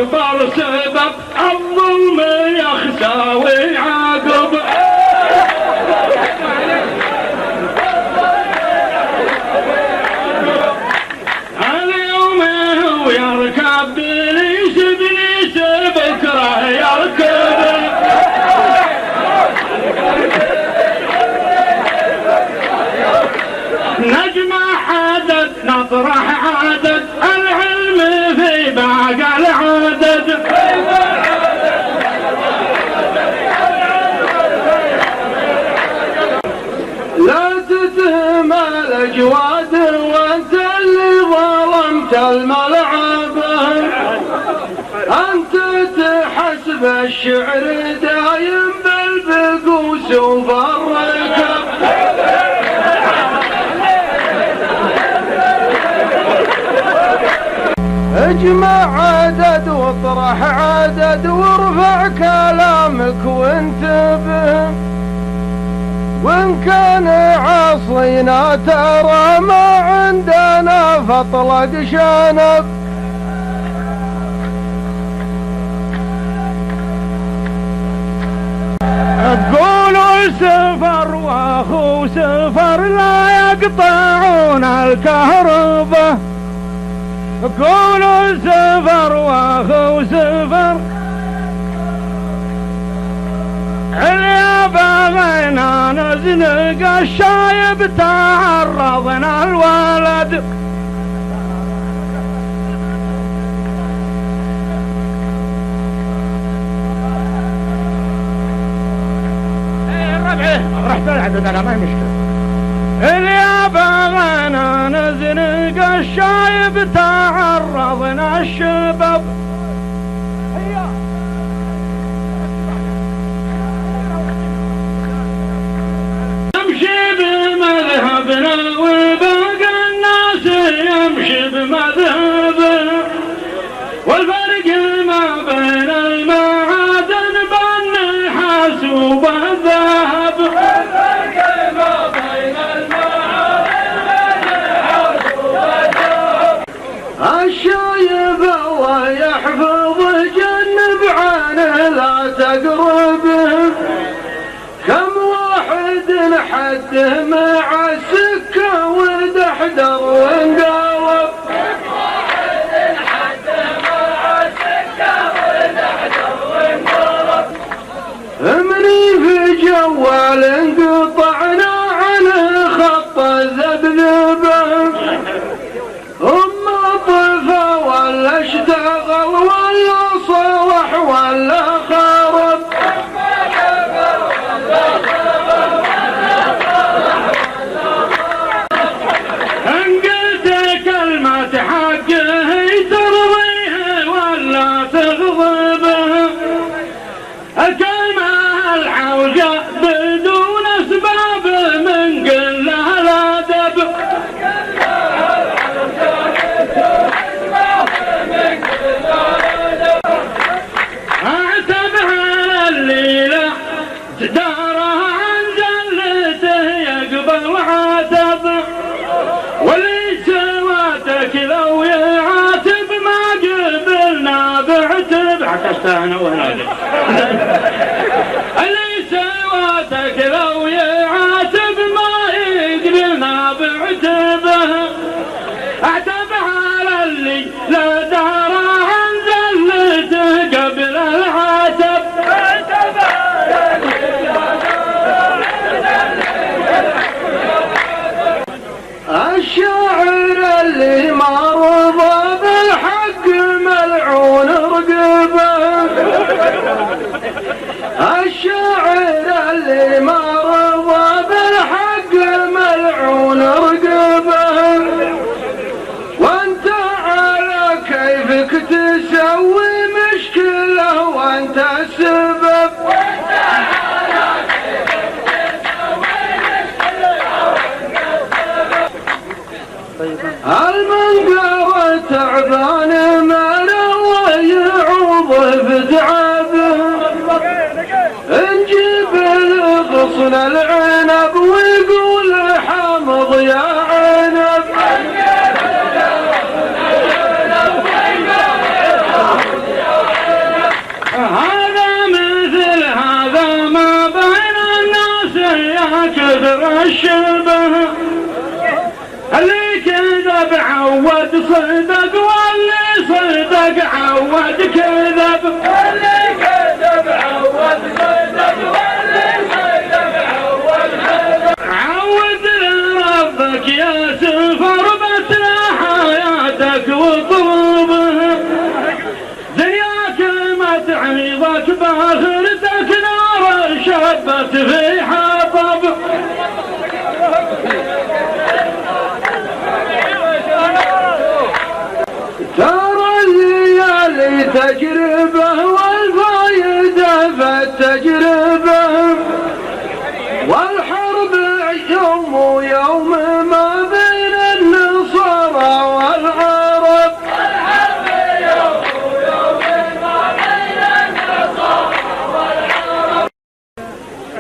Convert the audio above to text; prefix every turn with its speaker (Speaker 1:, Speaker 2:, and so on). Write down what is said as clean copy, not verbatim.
Speaker 1: واكبر سبب الظلم يخسى ويعاقب. اليوم هو يركب بليس بليس بكره يركب. نجمع عدد نطرح عدد العلم في باقي العدد. لا تتهم الاجواد وانت اللي ظلمت الملعب. انت تحسب الشعر دايم بالبقوس وبالركب. اجمع عدد واطرح عدد وارفع كلامك وانتبه. وان كان عصينا ترى ما عندنا فاطلق شنب. قولوا سفر واخو سفر لا يقطعون الكهرباء. قولوا سفر واخو سفر اللي بغينا نزنق الشايب تعرضنا الولد.
Speaker 2: رحت العدد انا ما هي مشكله.
Speaker 1: اللي بغينا نزنق الشايب تعرضنا الشباب. نمشي بمذهبنا وباقي الناس يمشي بمذهبنا. والفرق ما بين المعادن بالنحاس وبالذهب. الشايب الله يحفظ جنب عنه لا تقربه. كم واحد حده مع السكه ودحدر وانقلب. مني في جوال قطعنا عنه خط ذبذبه. ولا اشتغل ولا صلح ولا خرب. ان قلت كلمة حقه ترضيه ولا تغضبه. الكلمة الحوجة بدون اسباب من قله الادب. اعتبها الليلة تداره عن جلته يقبل عاتب. واللي سواتك لو يعاتب ما قبلنا بعتب. عكستها انا ونادي. اللي سواتك لو يعاتب ما يقبلنا بعتبه. اعتب على اللي لا دار عن زلته قبل العتب. الشاعر اللي ما رضى بالحق ملعون رقبه. الشاعر اللي ما رضى بالحق ملعون رقبه. وانت على كيفك تسوي مشكله وانت السبب. المنقر تعبان ما الله يعوضه بتعبه. نجيب الغصن العنب ويقول حامض يا عنب. كذب عود صدق واللي صدق عود كذب واللي كذب عود صدق واللي صدق عود كذب عود ربك يا سفر بتنا حياتك وطلبه دنياك ما تعيضك باخرتك نار شبت في حياتك